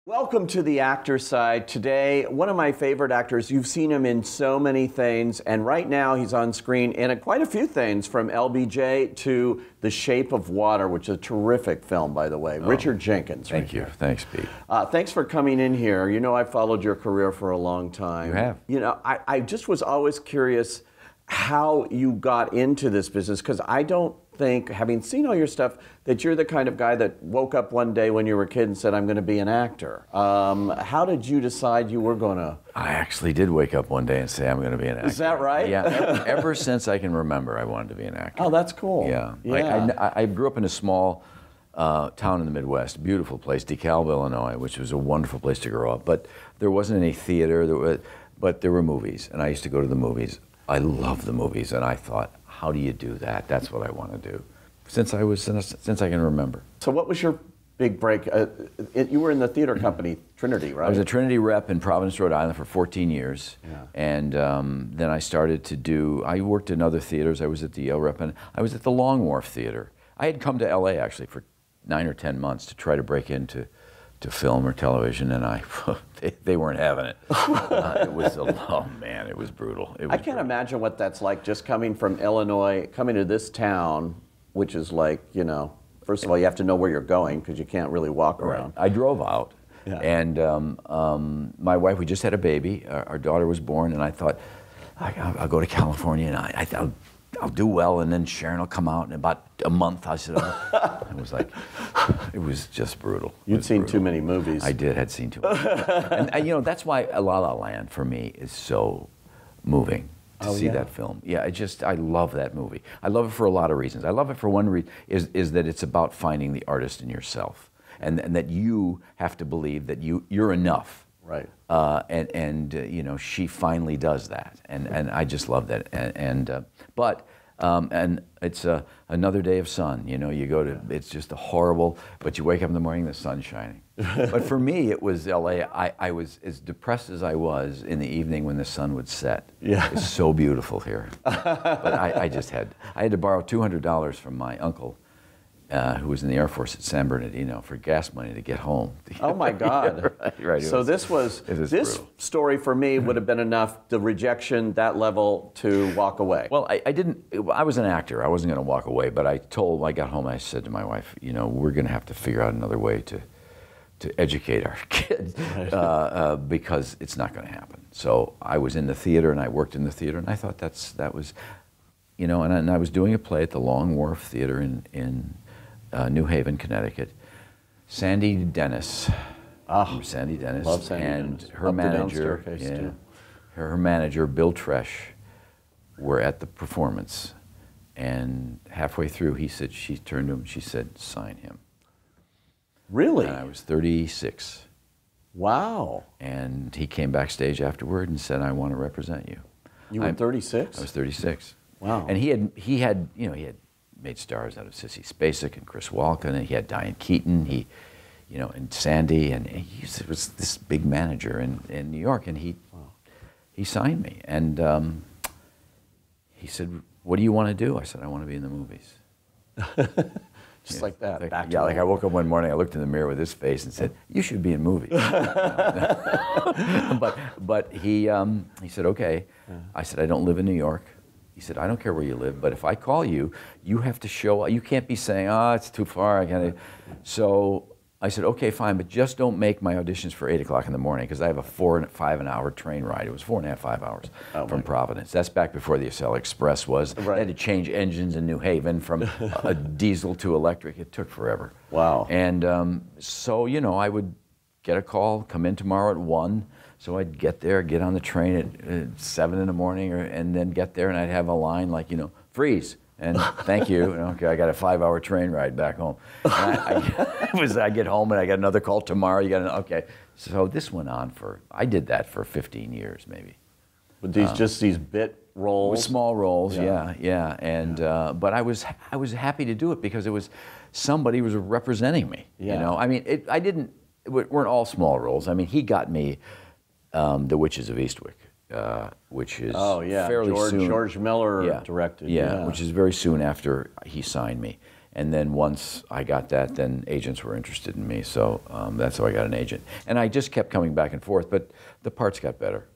Welcome to the actor side. Today, one of my favorite actors. You've seen him in so many things, and right now he's on screen in quite a few things, from LBJ to The Shape of Water, which is a terrific film, by the way. Richard Jenkins. Thank you. Thanks, Pete. Thanks for coming in here. You know, I've followed your career for a long time. You have. You know, I just was always curious how you got into this business, because I don't think, having seen all your stuff, that you're the kind of guy that woke up one day when you were a kid and said, I'm going to be an actor. How did you decide you were going to? I actually did wake up one day and say I'm going to be an actor. Is that right? Yeah. Ever since I can remember, I wanted to be an actor. Oh, that's cool. Yeah. Yeah. I grew up in a small town in the Midwest, beautiful place, DeKalb, Illinois, which was a wonderful place to grow up. But there wasn't any theater, but there were movies, and I used to go to the movies. I love the movies, and I thought, how do you do that? That's what I want to do, since I can remember. So what was your big break? You were in the theater company, Trinity, right? I was a Trinity rep in Providence, Rhode Island for 14 years. Yeah. And then I started to I worked in other theaters. I was at the Yale rep, and I was at the Long Wharf Theater. I had come to LA actually for 9 or 10 months to try to break into film or television, and they weren't having it. It was, oh man, it was brutal. I can't imagine what that's like, just coming from Illinois, coming to this town, which is like, you know, first of all, you have to know where you're going because you can't really walk around. I drove out, yeah. And my wife, we just had a baby. Our daughter was born, and I thought, I'll go to California, and I'll do well, and then Sharon will come out in about a month. I said, oh. It was just brutal. You'd seen too many movies. I had seen too many. And you know, that's why La La Land for me is so moving to see that film. Yeah, I love that movie. I love it for a lot of reasons. I love it for one reason, is that it's about finding the artist in yourself, and that you have to believe that you're enough. Right. And you know, she finally does that, and I just love that. And it's another day of sun. You know, you go to, it's just a horrible, but you wake up in the morning, the sun's shining. But for me, it was LA. I was as depressed as I was in the evening when the sun would set. Yeah. It's so beautiful here. But I had to borrow $200 from my uncle, who was in the Air Force at San Bernardino, for gas money to get home. Oh my God! Yeah, right. So this story for me would have been enough, the rejection, that level, to walk away. Well, I was an actor. I wasn't going to walk away, but I got home and I said to my wife, you know, we're going to have to figure out another way to educate our kids, because it's not going to happen. So I was in the theater, and I worked in the theater, and I thought that was, you know, and I was doing a play at the Long Wharf Theater in New Haven, Connecticut. Sandy Dennis. Sandy Dennis. Love Sandy and Dennis. her Up the down manager, staircase, too. her manager, Bill Tresh, were at the performance, and halfway through, she turned to him, she said, sign him. Really? And I was 36. Wow. And he came backstage afterward and said, I want to represent you. You were 36? I was 36. Wow. And he had made stars out of Sissy Spacek and Chris Walken, and he had Diane Keaton, and Sandy, and he was this big manager in New York, and he signed me, and he said, what do you want to do? I said, I want to be in the movies. Just like that. Like I woke up one morning, I looked in the mirror with his face and said, you should be in movies. But he said, okay. I said, I don't live in New York. He said, I don't care where you live, but if I call you, you have to show up. You can't be saying, it's too far. I can't. So I said, okay, fine, but just don't make my auditions for 8 o'clock in the morning, because I have a 4.5 hour train ride. It was 4.5, 5 hours from Providence. That's back before the Acela Express was. Right. They had to change engines in New Haven from a diesel to electric. It took forever. Wow. And so, I would get a call, come in tomorrow at 1. So I'd get there, get on the train at 7 in the morning, and then get there, and I'd have a line like, freeze, and thank you. And okay, I got a 5-hour train ride back home. And I get home, and I got another call tomorrow. Okay. So this went on I did that for 15 years, maybe. With these bit roles? With small roles, yeah. And but I was happy to do it because it was somebody was representing me. Yeah. I mean, it weren't all small roles. I mean, he got me The Witches of Eastwick, which is fairly soon. George Miller directed. Yeah, which is very soon after he signed me. And then once I got that, then agents were interested in me. So that's how I got an agent. And I just kept coming back and forth, but the parts got better.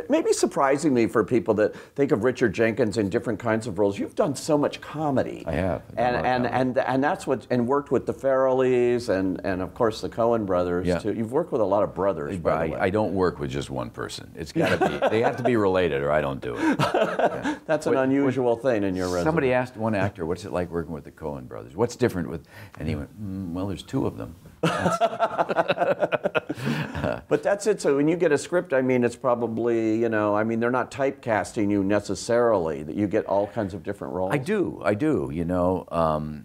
Maybe surprisingly for people that think of Richard Jenkins in different kinds of roles, you've done so much comedy. I have. And that's what, and worked with the Farrellys and of course the Coen Brothers too. You've worked with a lot of brothers, by the way. I don't work with just one person. It's got to be, they have to be related or I don't do it. Yeah. That's an unusual thing in your resume. Somebody asked one actor, what's it like working with the Coen Brothers? What's different with, and he went, well, there's two of them. But that's it. So when you get a script, I mean, it's probably, you know, I mean, they're not typecasting you necessarily, that you get all kinds of different roles. I do, you know.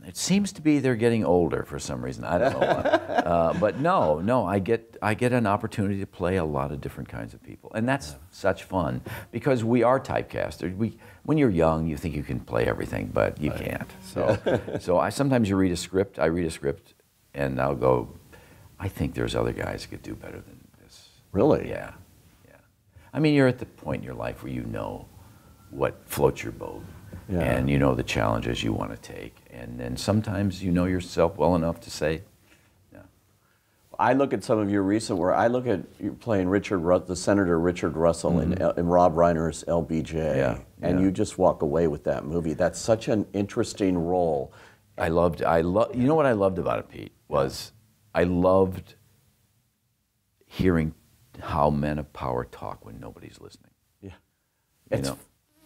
It seems to be they're getting older for some reason. I don't know why. But no, I get an opportunity to play a lot of different kinds of people. And that's such fun because we are typecasted. When you're young, you think you can play everything, but you can't. So sometimes you read a script, I read a script, and I'll go, I think there's other guys who could do better than this. Really? Yeah. I mean, you're at the point in your life where you know what floats your boat, and you know the challenges you want to take, and then sometimes you know yourself well enough to say, no. I look at some of your recent work. I look at you playing the Senator Richard Russell in Rob Reiner's LBJ, and you just walk away with that movie. That's such an interesting role. You know what I loved about it, Pete, was I loved hearing how men of power talk when nobody's listening. Yeah, it's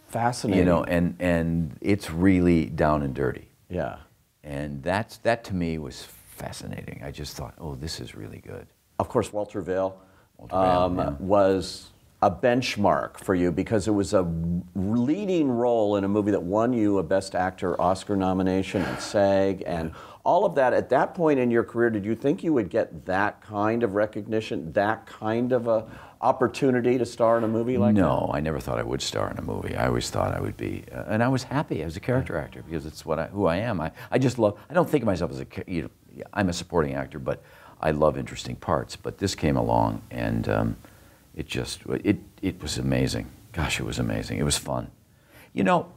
fascinating. You know, and it's really down and dirty. Yeah, and that to me was fascinating. I just thought, oh, this is really good. Of course, Walter Vail was a benchmark for you because it was a leading role in a movie that won you a Best Actor Oscar nomination and SAG and all of that. At that point in your career, did you think you would get that kind of recognition, that kind of a opportunity to star in a movie like that? No, I never thought I would star in a movie. I always thought I would be, and I was happy as a character actor because it's who I am. I just love. I don't think of myself as I'm a supporting actor, but I love interesting parts. But this came along and. It was amazing. Gosh, it was amazing. It was fun. You know,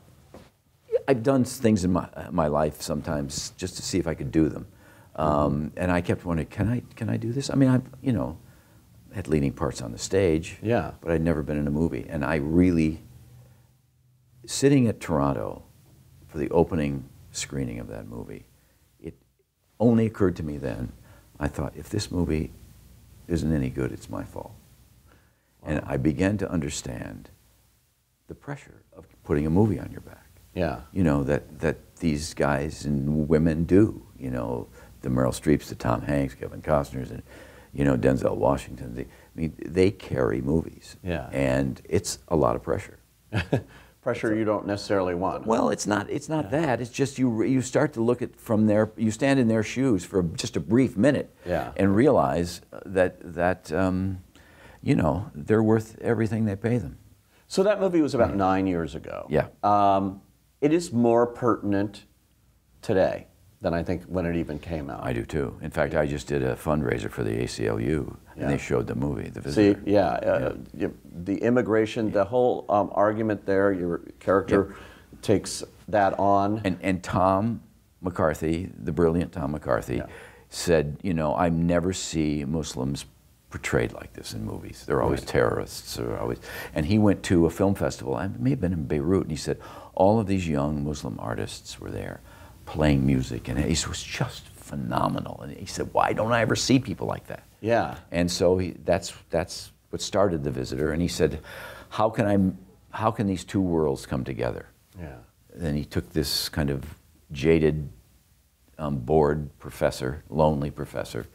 I've done things in my life sometimes just to see if I could do them, and I kept wondering, can I do this? I mean, I had leading parts on the stage, but I'd never been in a movie, and I really, sitting at Toronto for the opening screening of that movie, it only occurred to me then. I thought, if this movie isn't any good, it's my fault. And I began to understand the pressure of putting a movie on your back. Yeah. You know, that these guys and women do. You know, the Meryl Streeps, the Tom Hanks, Kevin Costners, and, you know, Denzel Washington. They carry movies. Yeah. And it's a lot of pressure. Pressure you don't necessarily want. Well, it's not that. It's just you start to look at from their, you stand in their shoes for just a brief minute and realize that you know, they're worth everything they pay them. So that movie was about 9 years ago. Yeah. It is more pertinent today than I think when it even came out. I do too. In fact, I just did a fundraiser for the ACLU, and they showed the movie, The Visitor. See, the immigration, the whole argument there, your character takes that on. And Tom McCarthy, the brilliant Tom McCarthy, said, you know, I never see Muslims portrayed like this in movies. They're always terrorists. And he went to a film festival, it may have been in Beirut, and he said all of these young Muslim artists were there playing music, and it was just phenomenal. And he said, why don't I ever see people like that? Yeah. And so that's what started The Visitor, and he said, how can these two worlds come together? Yeah. Then he took this kind of jaded, bored professor, lonely professor,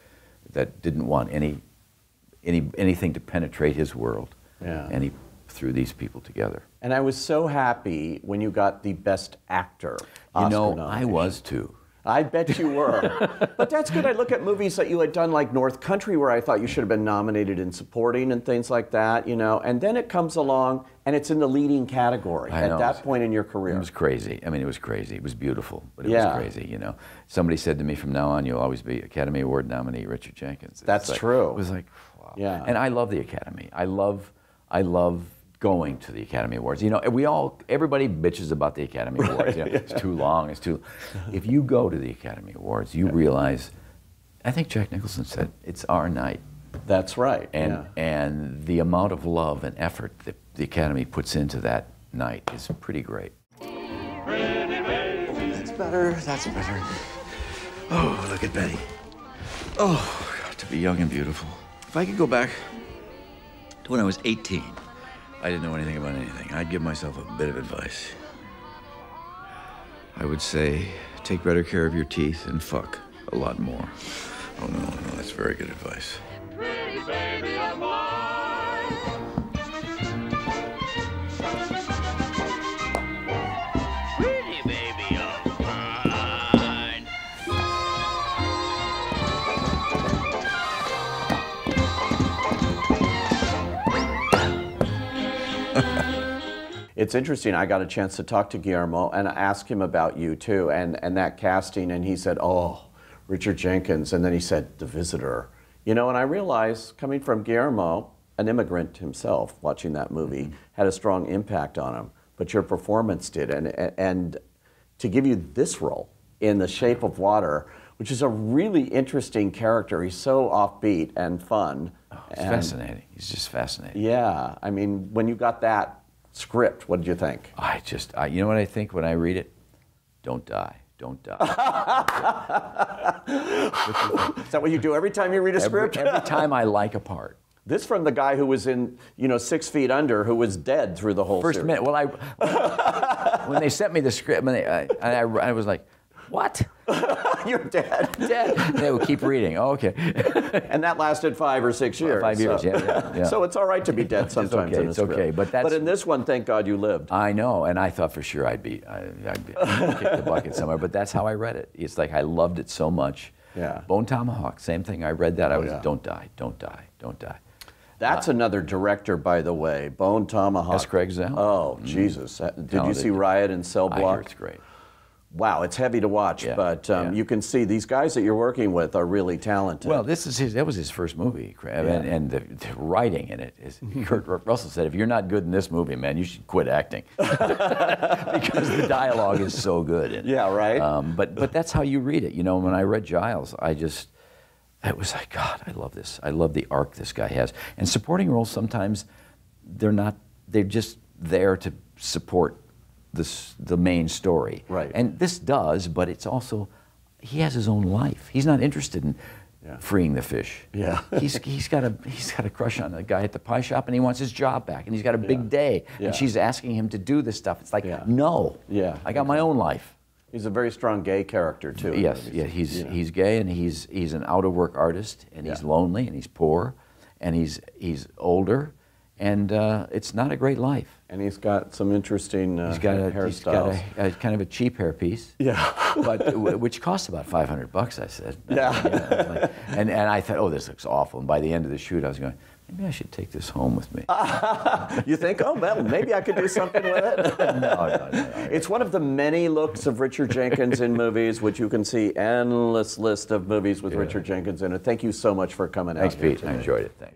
that didn't want anything to penetrate his world, and he threw these people together. And I was so happy when you got the Best Actor Oscar nomination. I was too. I bet you were. But that's good. I look at movies that you had done like North Country where I thought you should have been nominated in supporting and things like that, you know, and then it comes along and it's in the leading category at that point in your career. It was crazy. I mean, it was crazy. It was beautiful, but it was crazy, you know. Somebody said to me, from now on, you'll always be Academy Award nominee Richard Jenkins. That's true. It was like, wow. Yeah. And I love the Academy. I love going to the Academy Awards. You know, everybody bitches about the Academy Awards. You know, it's too long, it's too. If you go to the Academy Awards, you realize, I think Jack Nicholson said, it's our night. That's right. And the amount of love and effort that the Academy puts into that night is pretty great. That's better, that's better. Oh, look at Betty. Oh, God, to be young and beautiful. If I could go back to when I was 18, I didn't know anything about anything, I'd give myself a bit of advice. I would say, take better care of your teeth and fuck a lot more. Oh, no, that's very good advice. Pretty baby of mine. Pretty baby of mine. It's interesting, I got a chance to talk to Guillermo and ask him about you too, and that casting, and he said, oh, Richard Jenkins, and then he said, The Visitor. You know, and I realized, coming from Guillermo, an immigrant himself, watching that movie, had a strong impact on him, but your performance did, and to give you this role in The Shape of Water, which is a really interesting character. He's so offbeat and fun. Oh, it's fascinating. He's just fascinating. Yeah, I mean, when you got that script, what did you think? You know what I think when I read it? Don't die. Don't die. Is that what you do every time you read a script? Every time I like a part. This from the guy who was in, 6 Feet Under, who was dead through the whole First series. minute. Well, when they sent me the script, I was like, what? You're dead. Dead. And they would keep reading. Oh, okay. And that lasted 5 or 6 years. 5 years, yeah. So it's all right to be dead sometimes in a script. It's okay, but in this one, thank God you lived. I know, and I thought for sure I'd kick the bucket somewhere, but that's how I read it. It's like I loved it so much. Yeah. Bone Tomahawk, same thing. I read that. Don't die, don't die, don't die. That's another director, by the way, Bone Tomahawk. That's Craig Zell. Oh, Jesus. Did you see Riot and Cell Block? I hear it's great. Wow, it's heavy to watch, but you can see these guys that you're working with are really talented. Well, that was his first movie, and the writing in it is. Kurt Russell said, "If you're not good in this movie, man, you should quit acting," because the dialogue is so good in it. Yeah, right. But that's how you read it. You know, when I read Giles, it was like, God, I love this. I love the arc this guy has. And supporting roles sometimes they're just there to support the main story. Right. And this does, but it's also, he has his own life. He's not interested in freeing the fish. Yeah. he's got a crush on a guy at the pie shop, and he wants his job back, and he's got a big day, and she's asking him to do this stuff. It's like, no. Yeah. I got my own life. He's a very strong gay character too. Yes, he's gay, and he's an out-of-work artist, and he's lonely, and he's poor, and he's older, and it's not a great life. And he's got some interesting hairstyles. He's got a kind of a cheap hairpiece. Yeah. But which costs about $500, I said. Yeah. And I thought, oh, this looks awful. And by the end of the shoot, I was going, maybe I should take this home with me. You think, oh, well, maybe I could do something with it? No. It's one of the many looks of Richard Jenkins in movies, which you can see endless list of movies with Richard Jenkins in it. Thank you so much for coming out. Thanks, Pete. I enjoyed it. Thanks.